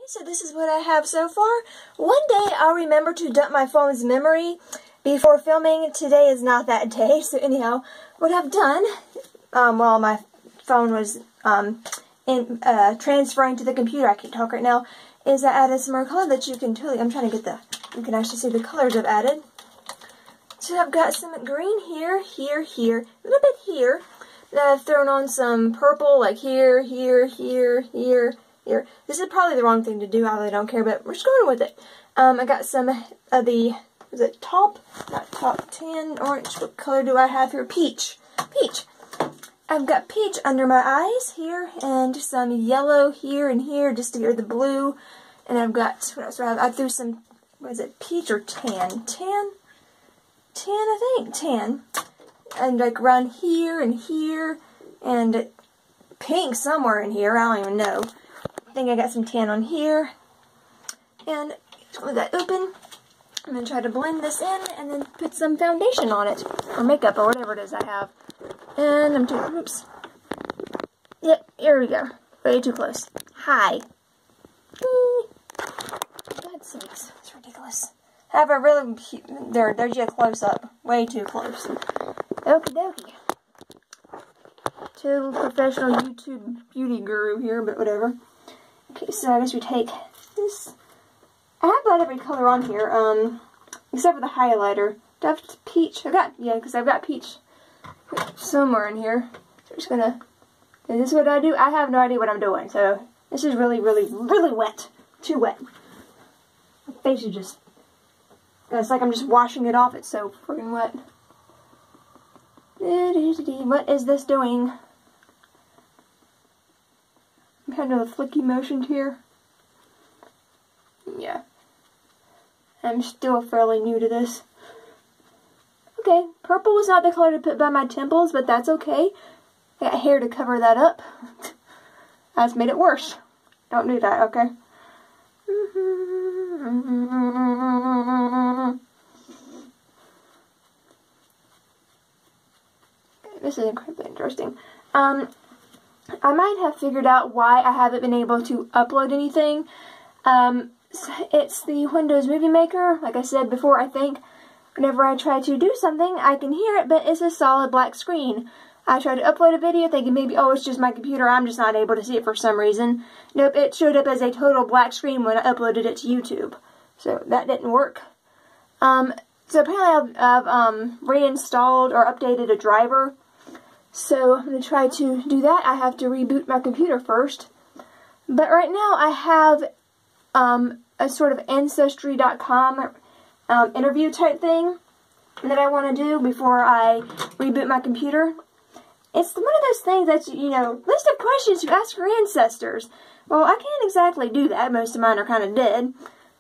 So this is what I have so far. One day I'll remember to dump my phone's memory before filming. Today is not that day. So anyhow, what I've done while my phone was transferring to the computer, I can't talk right now, is I added some more color that you can totally, you can actually see the colors I've added. So I've got some green here, here, here, a little bit here. Then I've thrown on some purple like here, here, here, here, here. This is probably the wrong thing to do, I really don't care, but we're just going with it. I got some of the, is it top? Not top, tan, orange. What color do I have here? Peach. Peach. I've got peach under my eyes here, and some yellow here and here, just to get rid of the blue. And I've got, what else do I have? I threw some, what is it, peach or tan? Tan, I think, tan. And like around here and here, and pink somewhere in here, I don't even know. I think I got some tan on here. And just leave that open. I'm going to try to blend this in and then put some foundation on it, or makeup, or whatever it is I have. And I'm too, oops. Yep, here we go. Way too close. Hi. God sakes, it's ridiculous. Have a really, there's your close up. Way too close. Okie dokie. Total professional YouTube beauty guru here, but whatever. Okay, so I guess we take this. I have about every color on here, except for the highlighter. Do I have peach? Because I've got peach somewhere in here. So I'm just gonna, is this what I do? I have no idea what I'm doing, so this is really, really, really wet. Too wet. My face is just, it's like I'm just washing it off, it's so freaking wet. What is this doing? I'm kind of a flicky motion here. Yeah. I'm still fairly new to this. Okay, purple was not the color to put by my temples, but that's okay. I got hair to cover that up. That's made it worse. Don't do that, okay? This is incredibly interesting. I might have figured out why I haven't been able to upload anything. It's the Windows Movie Maker. Like I said before, I think whenever I try to do something, I can hear it, but it's a solid black screen. I tried to upload a video thinking maybe, oh, it's just my computer, I'm just not able to see it for some reason. Nope, it showed up as a total black screen when I uploaded it to YouTube. So that didn't work. So apparently I've reinstalled or updated a driver. So I'm going to try to do that. I have to reboot my computer first. But right now I have a sort of Ancestry.com interview type thing that I want to do before I reboot my computer. It's one of those things that, you know, list of questions you ask your ancestors. Well, I can't exactly do that. Most of mine are kind of dead.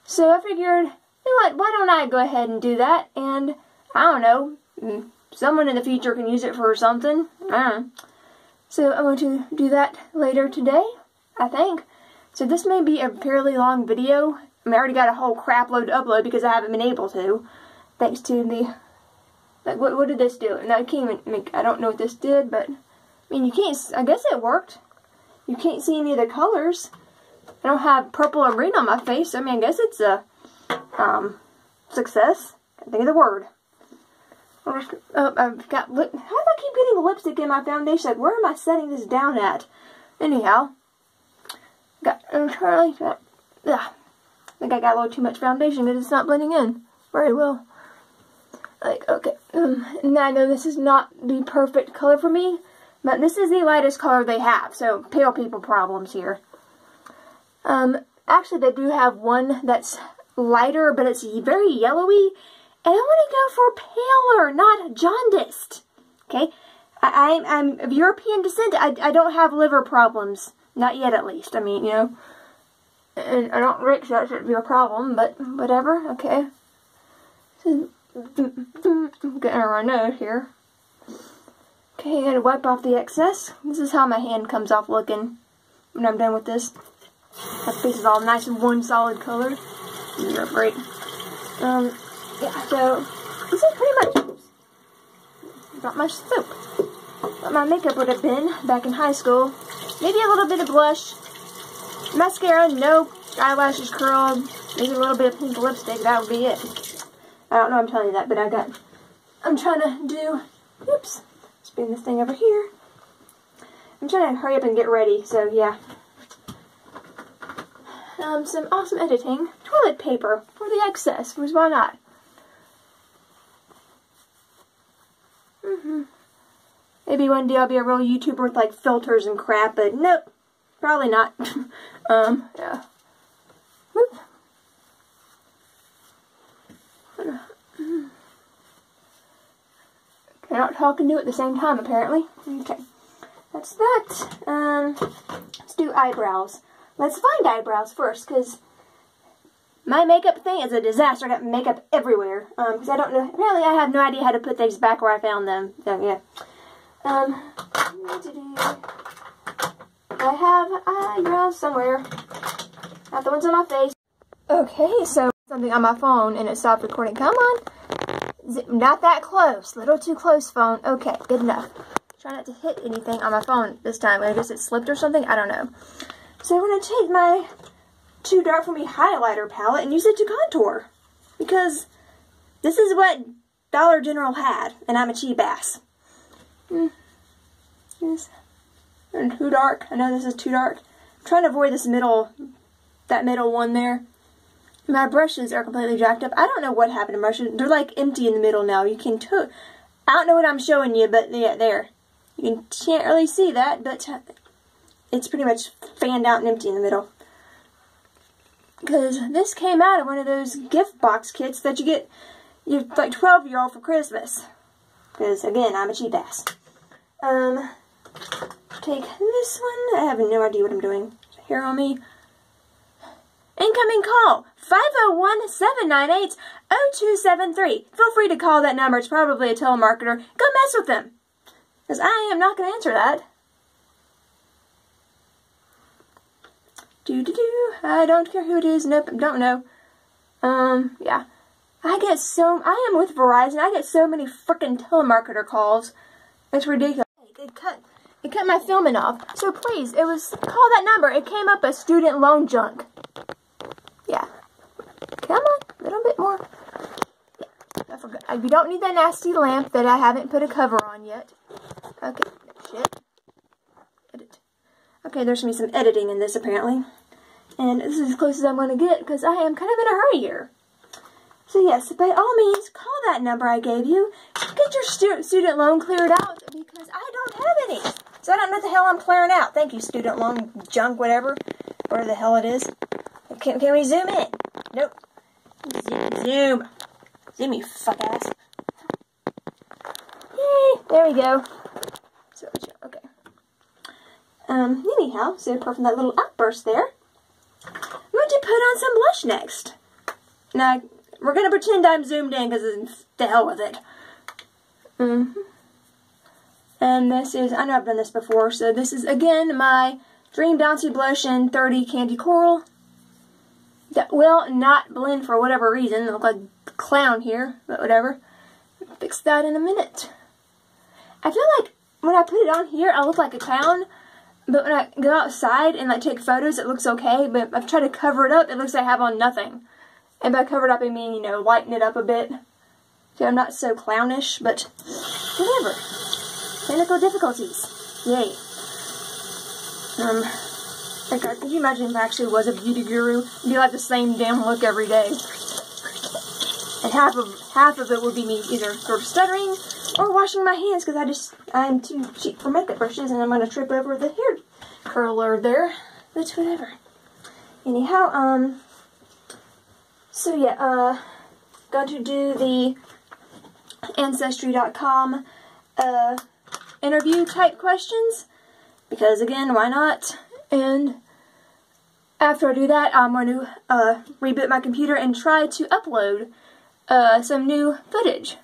So I figured, you know what, why don't I go ahead and do that? And, I don't know, someone in the future can use it for something. I don't know. So I'm going to do that later today, I think. So this may be a fairly long video. I mean, I already got a whole crap load to upload because I haven't been able to. Thanks to the, like, what did this do? And I can't even make, I don't know what this did, but, I mean, you can't, I guess it worked. You can't see any of the colors. I don't have purple or green on my face, so I mean, I guess it's a, success. Can't think of the word. I've got lip, how do I keep getting lipstick in my foundation? Like, where am I setting this down at? Anyhow. I think I got a little too much foundation because it's not blending in very well. Like, okay, and I know this is not the perfect color for me, but this is the lightest color they have, so pale people problems here. Actually, they do have one that's lighter, but it's very yellowy, and I want to go for paler, not jaundiced. Okay, I'm of European descent. I don't have liver problems. Not yet, at least. I mean, you know, and I don't think that should be a problem, but whatever. Okay. So, I'm getting our nose here. Okay, I gotta wipe off the excess. This is how my hand comes off looking when I'm done with this. My face is all nice and one solid color. You're great. Yeah, so this is pretty much not much soap. What my makeup would have been back in high school. Maybe a little bit of blush. Mascara, no eyelashes curled, maybe a little bit of pink lipstick, that would be it. I don't know I'm telling you that, but I'm trying to do, oops, spin this thing over here. I'm trying to hurry up and get ready, so yeah. Some awesome editing. Toilet paper for the excess, because why not? Maybe one day I'll be a real YouTuber with like filters and crap, but nope, probably not. Yeah. Whoop. Cannot talk and do it at the same time, apparently. Okay, that's that. Let's do eyebrows. Let's find eyebrows first, because my makeup thing is a disaster. I got makeup everywhere. Because I don't know. Apparently, I have no idea how to put things back where I found them. So, yeah. I have eyebrows somewhere. Not the ones on my face. Okay, so something on my phone and it stopped recording. Come on. Not that close. Little too close, phone. Okay, good enough. Try not to hit anything on my phone this time. I guess it slipped or something. I don't know. So I'm going to take my Too Dark For Me highlighter palette and use it to contour. Because this is what Dollar General had. And I'm a cheap ass. Yes. And too dark. I know this is too dark. I'm trying to avoid this that middle one there. My brushes are completely jacked up. I don't know what happened to brushes. They're like empty in the middle now. You can I don't know what I'm showing you, but yeah, there. You can't really see that, but it's pretty much fanned out and empty in the middle. Because this came out of one of those gift box kits that you get your like 12-year-old for Christmas. Because again, I'm a cheap ass. Take this one. I have no idea what I'm doing. Here on me. Incoming call. 501-798-0273. Feel free to call that number. It's probably a telemarketer. Go mess with them. Because I am not going to answer that. I don't care who it is. Nope, don't know. Yeah. I am with Verizon. I get so many frickin' telemarketer calls. It's ridiculous. It cut my filming off. So please, call that number. It came up as student loan junk. Yeah. Come on, a little bit more. Yeah, I forgot. You don't need that nasty lamp that I haven't put a cover on yet. Okay, shit. Edit. Okay, there's going to be some editing in this, apparently. And this is as close as I'm going to get, because I am kind of in a hurry here. So yes, by all means, call that number I gave you. Get your student loan cleared out, because I don't have any. So I don't know what the hell I'm clearing out. Thank you, student loan junk, whatever the hell it is. Can we zoom in? Nope. Zoom, you fuck ass. Yay, there we go. So, okay. Anyhow, so apart from that little outburst there, I'm going to put on some blush next. Now, we're going to pretend I'm zoomed in because the hell with it. And this is, I know I've done this before, so this is, again, my Dream Bouncy Blush in 30 Candy Coral. That will not blend for whatever reason. I look like a clown here, but whatever. I'll fix that in a minute. I feel like when I put it on here, I look like a clown. But when I go outside and like take photos, it looks okay. But if I try to cover it up, it looks like I have on nothing. And by cover it up, I mean, lighten it up a bit. So I'm not so clownish, but whatever. Technical difficulties. Yay. Could you imagine if I actually was a beauty guru? It'd be like the same damn look every day. And half of it would be me either sort of stuttering or washing my hands because I'm too cheap for makeup brushes and I'm going to trip over the hair curler there. But whatever. Anyhow, so yeah, going to do the Ancestry.com interview type questions because again, why not? And after I do that, I'm going to reboot my computer and try to upload some new footage.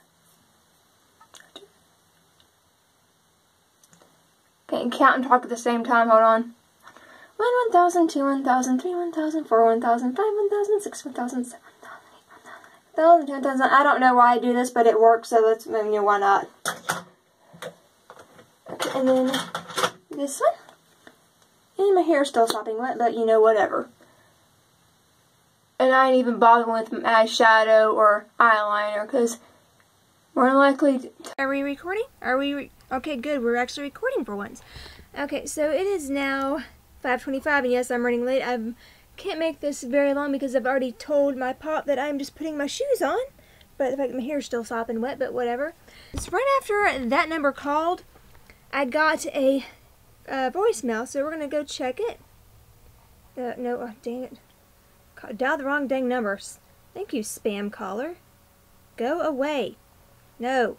Okay, and count and talk at the same time. Hold on. 1, 1,000, 2, 1,000, 3, 1,000, 4, 1,000, 5, 1,000, 6, 1,000, 7, 1,000, 8, 1,000, 10,000. I don't know why I do this, but it works, so let's, why not? Okay, and then this one. And my hair's still sopping wet, but whatever. and I ain't even bothering with eyeshadow or eyeliner, because more than likely... Are we recording? Okay, good. We're actually recording for once. Okay, so it is now 5:25, and yes, I'm running late. I can't make this very long because I've already told my pop that I'm just putting my shoes on. But the fact that my hair's still sopping wet, but whatever. So right after that number called, I got a voicemail, so we're going to go check it. No, oh, dang it. Dial the wrong dang numbers. Thank you, spam caller. Go away. No.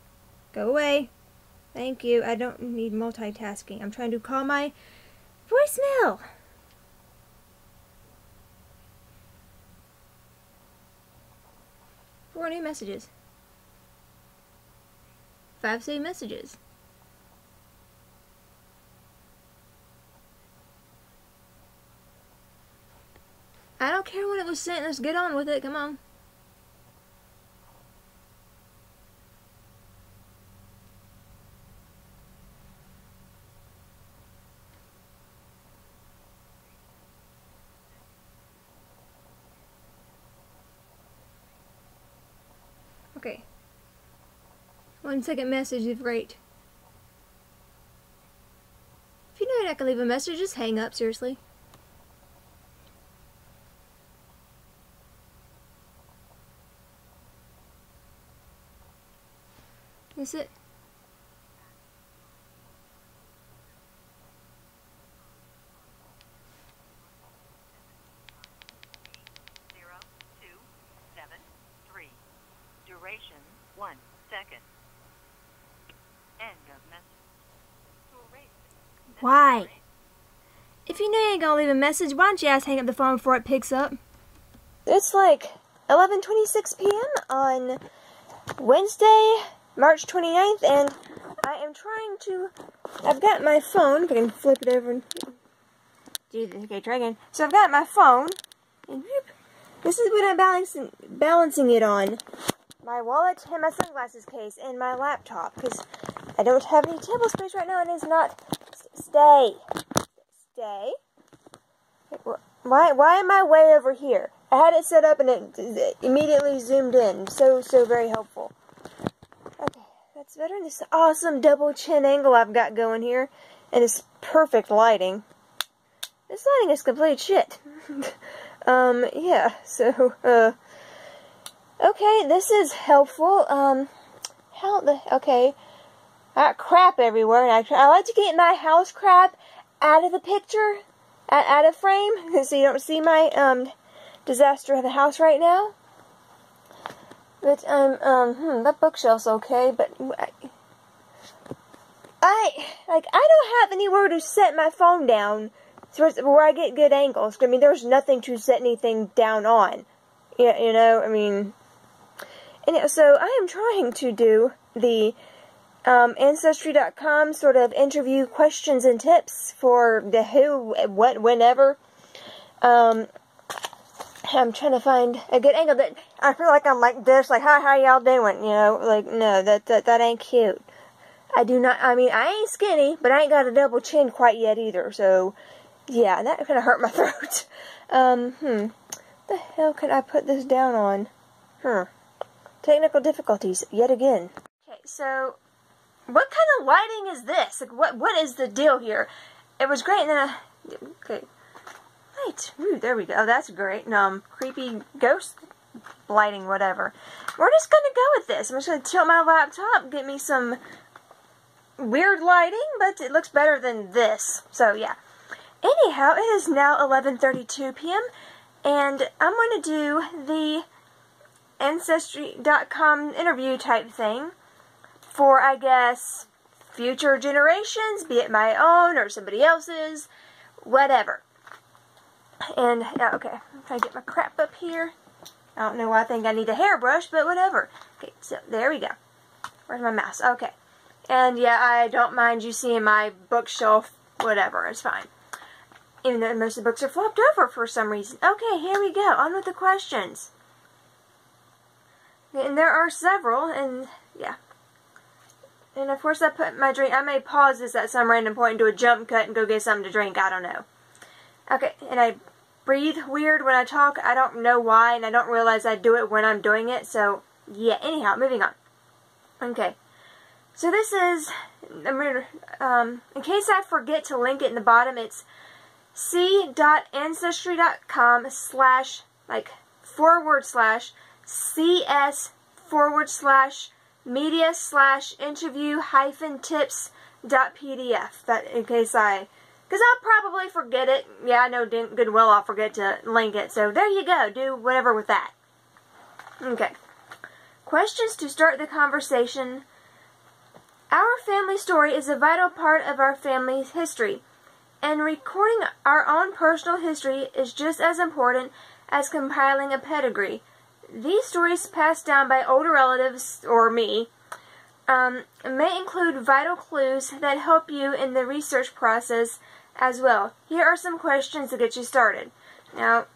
Go away. Thank you. I don't need multitasking. I'm trying to call my voicemail. 4 new messages. 5 saved messages. I don't care when it was sent. Let's get on with it. Come on. Okay. 1-second message is great. If you know you're not gonna leave a message, just hang up, seriously. Is it? Duration 1 second. End of message. Why? If you know you ain't gonna leave a message, why don't you ask hang up the phone before it picks up? It's like 11:26 p.m. on Wednesday, March 29th, and I am trying to... I've got my phone, if I can flip it over and... Okay, try again. So I've got my phone, and whoop, this is what I'm balancing it on. My wallet and my sunglasses case and my laptop, because I don't have any table space right now, and it's not... Stay. Why am I way over here? I had it set up and it immediately zoomed in. So very helpful. Okay, that's better. This awesome double chin angle I've got going here, and this perfect lighting. This lighting is complete shit. Yeah, so, okay, this is helpful. Okay. I got crap everywhere, and I like to get my house crap out of the picture, out of frame, so you don't see my, disaster of the house right now. But, that bookshelf's okay, but I don't have anywhere to set my phone down where I get good angles. I mean, there's nothing to set anything down on. Yeah, you know, I mean, and so I am trying to do the Ancestry.com sort of interview questions and tips for the who, what, whenever. I'm trying to find a good angle that I feel like I'm like this, like, hi, how y'all doing? You know, like, no, that ain't cute. I mean, I ain't skinny, but I ain't got a double chin quite yet either, so, yeah, that kind of hurt my throat. The hell could I put this down on? Technical difficulties, yet again. Okay, so... what kind of lighting is this? Like, what is the deal here? It was great, and then okay. Right. Ooh, there we go. Oh, that's great. Creepy ghost lighting, whatever. We're just gonna go with this. I'm just gonna tilt my laptop, get me some weird lighting, but it looks better than this. So, yeah. Anyhow, it is now 11:32 p.m., and I'm gonna do the Ancestry.com interview type thing for, I guess, future generations, be it my own or somebody else's, whatever. And, yeah, okay, I'm trying to get my crap up here. I don't know why I think I need a hairbrush, but whatever. Okay, so, there we go. Where's my mouse? Okay. And, yeah, I don't mind you seeing my bookshelf, whatever, it's fine. Even though most of the books are flopped over for some reason. Okay, here we go, on with the questions. Okay, and there are several, and, yeah. And of course I put my drink, I may pause this at some random point and do a jump cut and go get something to drink, I don't know. Okay, and I breathe weird when I talk. I don't know why, and I don't realize I do it when I'm doing it. So, yeah, anyhow, moving on. Okay. So this is, in case I forget to link it in the bottom, it's c.n//cs/media/interview-tips.pdf. That in case because I'll probably forget it. Yeah, I know good and well I'll forget to link it. So there you go. Do whatever with that. Okay. Questions to start the conversation. Our family story is a vital part of our family's history, and recording our own personal history is just as important as compiling a pedigree. These stories passed down by older relatives, or me, may include vital clues that help you in the research process as well. Here are some questions to get you started. Now,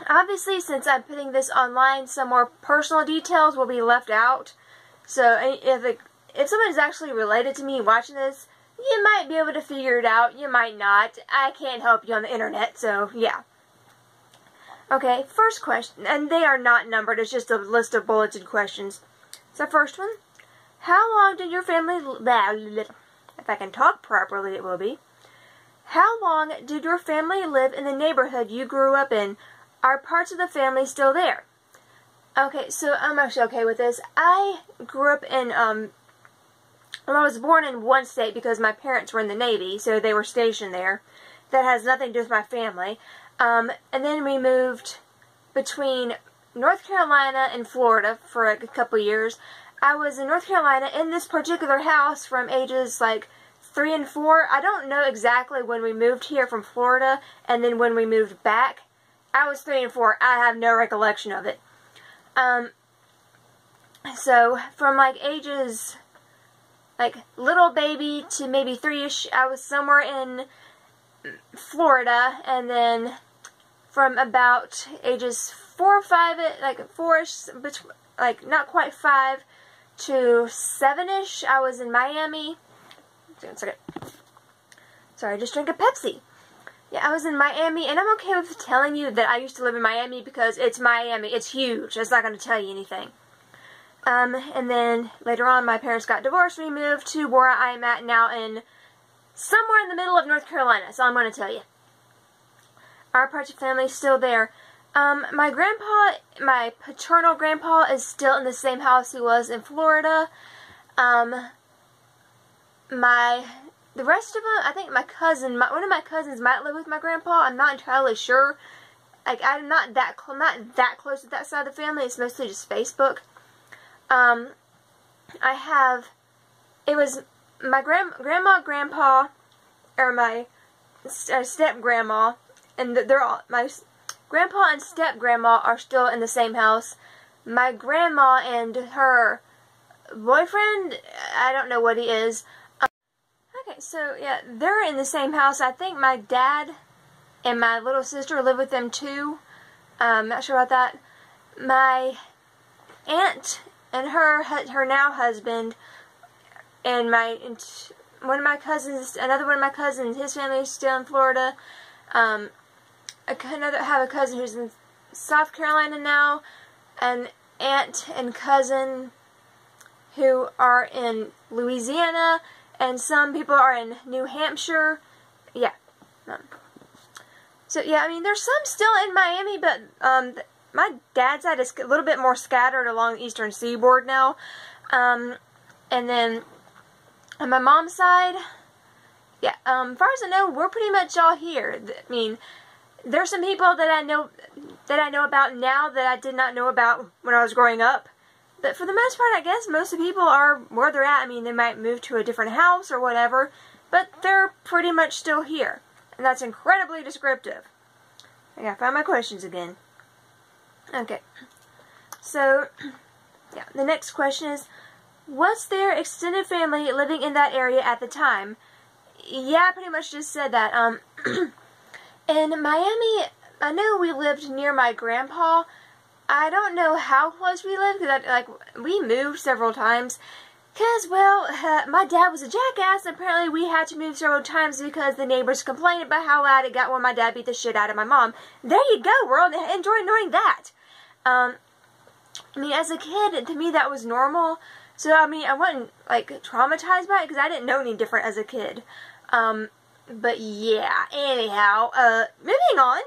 obviously, since I'm putting this online, some more personal details will be left out. So if someone's actually related to me watching this, you might be able to figure it out. You might not. I can't help you on the internet, so yeah. Okay, first question, and they are not numbered. It's just a list of bulleted questions. So first one, how long did your family, if I can talk properly it will be, how long did your family live in the neighborhood you grew up in? Are parts of the family still there? Okay, so I'm actually okay with this. I grew up in, well, I was born in one state because my parents were in the Navy, so they were stationed there. That has nothing to do with my family. And then we moved between North Carolina and Florida for a couple years. I was in North Carolina in this particular house from ages like 3 and 4. I don't know exactly when we moved here from Florida and then when we moved back. I was 3 and 4. I have no recollection of it. So from like ages like little baby to maybe 3-ish, I was somewhere in Florida, and then from about ages 4 or 5, like 4-ish, like not quite 5 to 7-ish, I was in Miami. Sorry, I just drank a Pepsi. Yeah, I was in Miami, and I'm okay with telling you that I used to live in Miami because it's Miami. It's huge. It's not going to tell you anything. And then later on, my parents got divorced. We moved to where I'm at now in somewhere in the middle of North Carolina. So I'm going to tell you. Our part of the family is still there. My grandpa, my paternal grandpa, is still in the same house he was in Florida. The rest of them, I think my cousin, one of my cousins might live with my grandpa. I'm not entirely sure. Like, I'm not that close to that side of the family. It's mostly just Facebook. It was my grandma, grandpa, or my step-grandma, and they're all, my grandpa and step-grandma are still in the same house. My grandma and her boyfriend, I don't know what he is. Okay, so, yeah, they're in the same house. I think my dad and my little sister live with them, too. Not sure about that. My aunt and her now husband, and one of my cousins, another one of my cousins, his family is still in Florida. I have a cousin who's in South Carolina now, an aunt and cousin who are in Louisiana, and some people are in New Hampshire. Yeah. So, yeah, I mean, there's some still in Miami, but my dad's side is a little bit more scattered along the eastern seaboard now. And then on my mom's side, yeah, as far as I know, we're pretty much all here. I mean, there's some people that I know about now that I did not know about when I was growing up. But for the most part, I guess most of the people are where they're at. I mean, they might move to a different house or whatever, but they're pretty much still here. And that's incredibly descriptive. I gotta find my questions again. Okay. So, yeah, the next question is, was there extended family living in that area at the time? Yeah, I pretty much just said that. In Miami, I know we lived near my grandpa. I don't know how close we lived, because we moved several times. Because, well, my dad was a jackass, and apparently we had to move several times because the neighbors complained about how loud it got when my dad beat the shit out of my mom. There you go, world. Enjoy knowing that. I mean, as a kid, to me that was normal. So, I mean, I wasn't, like, traumatized by it because I didn't know any different as a kid. But, yeah. Anyhow, moving on.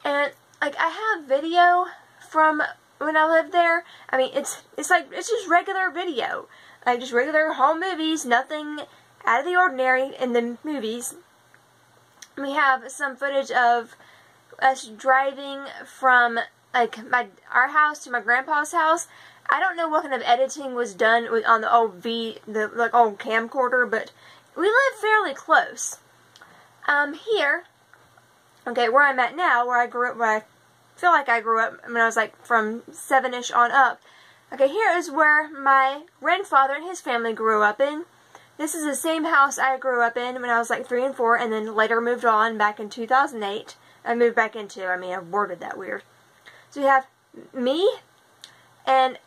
And, like, I have video from when I lived there. I mean, it's just regular video. Like, just regular home movies, nothing out of the ordinary in the movies. We have some footage of us driving from, like, our house to my grandpa's house. I don't know what kind of editing was done on the old old camcorder, but we live fairly close. Here, okay, where I'm at now, where I grew up, where I feel like I grew up when I was, like, from 7-ish on up. Okay, here is where my grandfather and his family grew up in. This is the same house I grew up in when I was like 3 and 4, and then later moved on back in 2008. I moved back into, I mean, I worded that weird. So you have me, and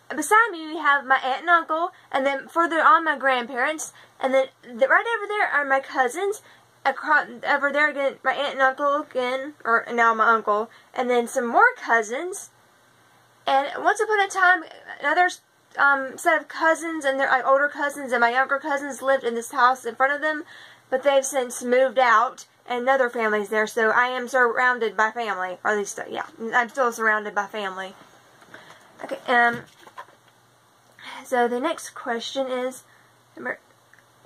beside me we have my aunt and uncle, and then further on my grandparents, and then right over there are my cousins. Over there again, my aunt and uncle again, or now my uncle, and then some more cousins. And once upon a time, another set of cousins and their older cousins and my younger cousins lived in this house in front of them, but they've since moved out, and another family's there, so I am surrounded by family, or at least, yeah, I'm still surrounded by family. Okay, so the next question is,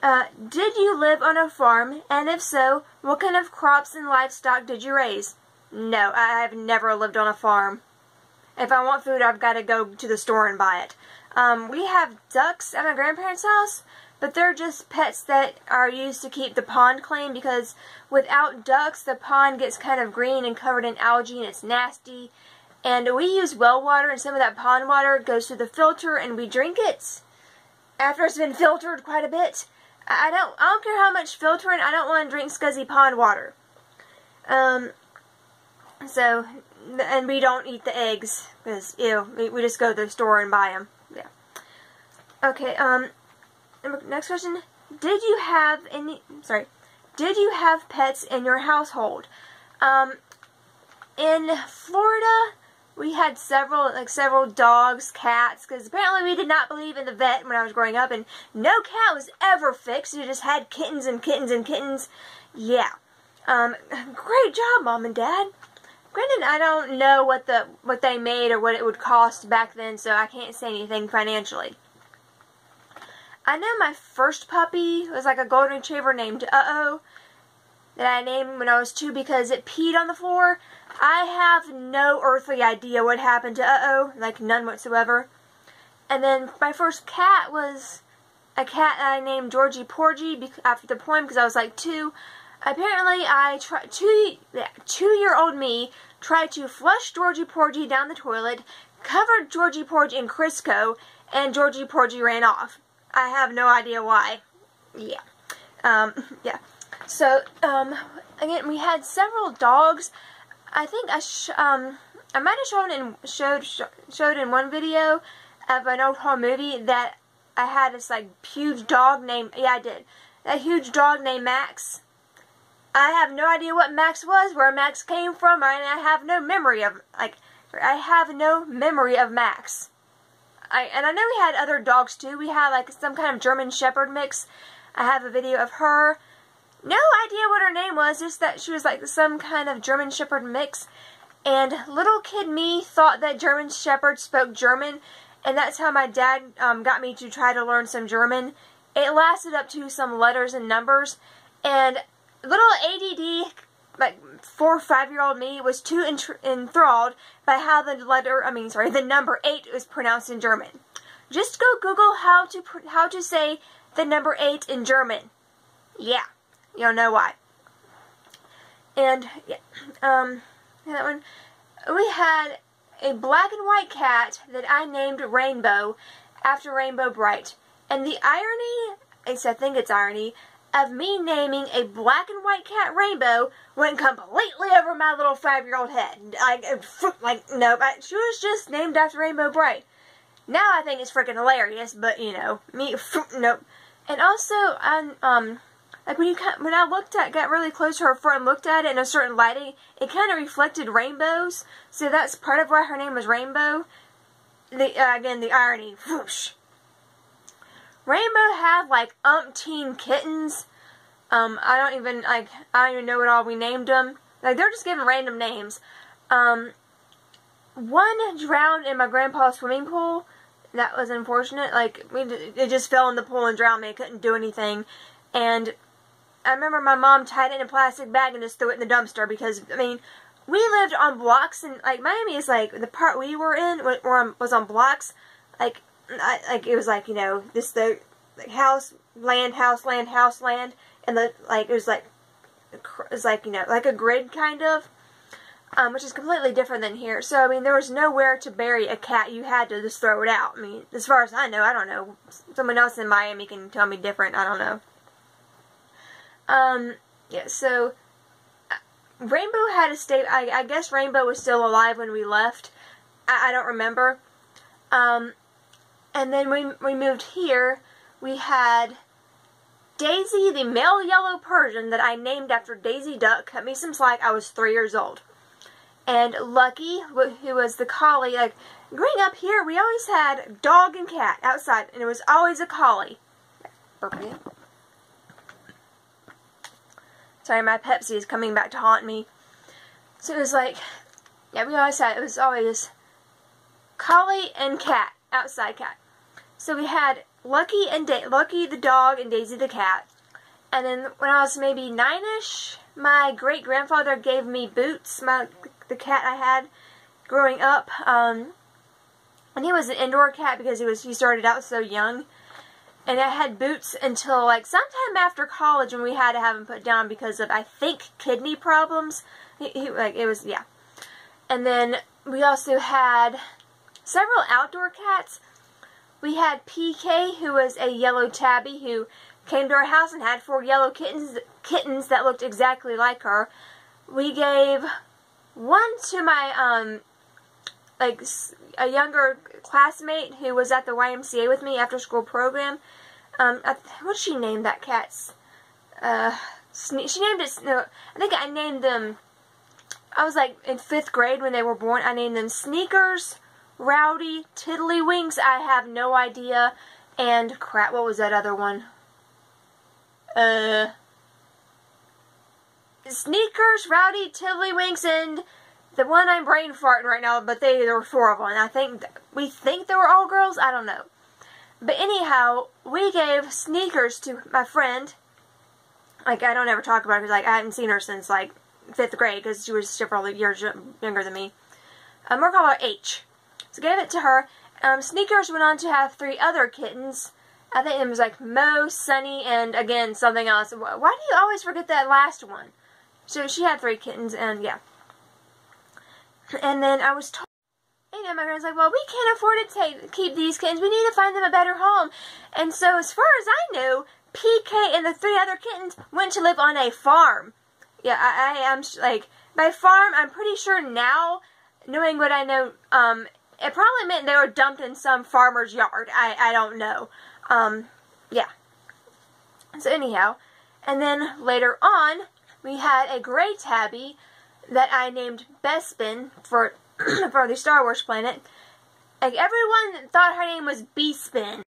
did you live on a farm, and if so, what kind of crops and livestock did you raise? No, I have never lived on a farm. If I want food, I've got to go to the store and buy it. We have ducks at my grandparents' house, but they're just pets that are used to keep the pond clean, because without ducks, the pond gets kind of green and covered in algae, and it's nasty. And we use well water, and some of that pond water goes through the filter, and we drink it after it's been filtered quite a bit. I don't care how much filtering, I don't want to drink scuzzy pond water. And we don't eat the eggs, because, ew, we just go to the store and buy them. Yeah. Okay, next question. Did you have pets in your household? In Florida, we had several dogs, cats, because apparently we did not believe in the vet when I was growing up, and no cat was ever fixed. You just had kittens and kittens and kittens. Yeah. Great job, Mom and Dad. Granted, I don't know what they made or what it would cost back then, so I can't say anything financially. I know my first puppy was like a golden retriever named Uh-Oh, that I named when I was 2 because it peed on the floor. I have no earthly idea what happened to Uh-Oh, like none whatsoever. And then my first cat was a cat that I named Georgie Porgy after the poem because I was like 2. Apparently, 2-year-old me tried to flush Georgie Porgy down the toilet, covered Georgie Porgy in Crisco, and Georgie Porgy ran off. I have no idea why. Yeah. Yeah. So, again, we had several dogs. I think I might have showed in one video of an old home movie that I had this, like, huge dog named, yeah, I did. A huge dog named Max. I have no idea what Max was, where Max came from, and I have no memory of, Max. And I know we had other dogs, too. We had, like, some kind of German Shepherd mix. I have a video of her. No idea what her name was, just that she was, like, some kind of German Shepherd mix. And little kid me thought that German Shepherd spoke German, and that's how my dad got me to try to learn some German. It lasted up to some letters and numbers, and little ADD, like 4 or 5-year-old me, was too enthralled by how the number 8 was pronounced in German. Just go Google how to say the number 8 in German. Yeah, you'll know why. And yeah, that one. We had a black and white cat that I named Rainbow after Rainbow Bright. And the irony, I think it's irony, of me naming a black and white cat Rainbow went completely over my little 5-year-old head. Nope, she was just named after Rainbow Bright. Now I think it's freaking hilarious, but you know, me, nope. And also, like when I got really close to her fur and looked at it in a certain lighting, it kind of reflected rainbows. So that's part of why her name was Rainbow. Again, the irony. Whoosh. Rainbow had like umpteen kittens. I don't even know what all we named them. Like, they're just giving random names. One drowned in my grandpa's swimming pool. That was unfortunate. Like, it just fell in the pool and drowned me. It couldn't do anything. And I remember my mom tied it in a plastic bag and just threw it in the dumpster because, I mean, we lived on blocks, and like Miami is like the part we were in was on blocks. Like it was like, you know, the house, land, house, land, house, land, and it was like you know, like a grid kind of, which is completely different than here. So I mean, there was nowhere to bury a cat. You had to just throw it out. I mean, as far as I know, I don't know. Someone else in Miami can tell me different. I don't know. Yeah. So Rainbow had a state. I guess Rainbow was still alive when we left. I don't remember. And then we moved here. We had Daisy, the male yellow Persian that I named after Daisy Duck. Cut me some slack. I was 3 years old. And Lucky, who was the collie. Like, growing up here, we always had dog and cat outside, and it was always a collie. Sorry, my Pepsi is coming back to haunt me. So it was like, yeah, we always had, it was always collie and cat, outside cat. So we had Lucky the dog and Daisy the cat. And then when I was maybe 9-ish, my great-grandfather gave me Boots, the cat I had growing up. And he was an indoor cat because he started out so young. And I had Boots until like sometime after college when we had to have him put down because of, I think, kidney problems. Yeah. And then we also had several outdoor cats. We had PK, who was a yellow tabby who came to our house and had 4 yellow kittens that looked exactly like her. We gave one to my, a younger classmate who was at the YMCA with me after school program. What did she name that cat's? She named it, no, I think I named them, I was like in 5th grade when they were born. I named them Sneakers, Rowdy, Tiddlywinks, I have no idea, and crap, what was that other one? Sneakers, Rowdy, Tiddlywinks, and the one I'm brain farting right now, but there were 4 of them. We think they were all girls, I don't know. But anyhow, we gave Sneakers to my friend. Like, I don't ever talk about her because, like, I hadn't seen her since, like, 5th grade because she was several years younger than me. We're calling her H. So gave it to her. Sneakers went on to have 3 other kittens. I think it was like Mo, Sunny, and again, something else. Why do you always forget that last one? So she had 3 kittens, and yeah. And then I was told, and my grandma's like, well, we can't afford to keep these kittens. We need to find them a better home. And so as far as I knew, PK and the 3 other kittens went to live on a farm. Yeah, I am, like, by farm, I'm pretty sure now, knowing what I know, it probably meant they were dumped in some farmer's yard. I don't know. Yeah. So anyhow, and then later on, we had a gray tabby that I named Bespin for the Star Wars planet. Like, everyone thought her name was Bespin.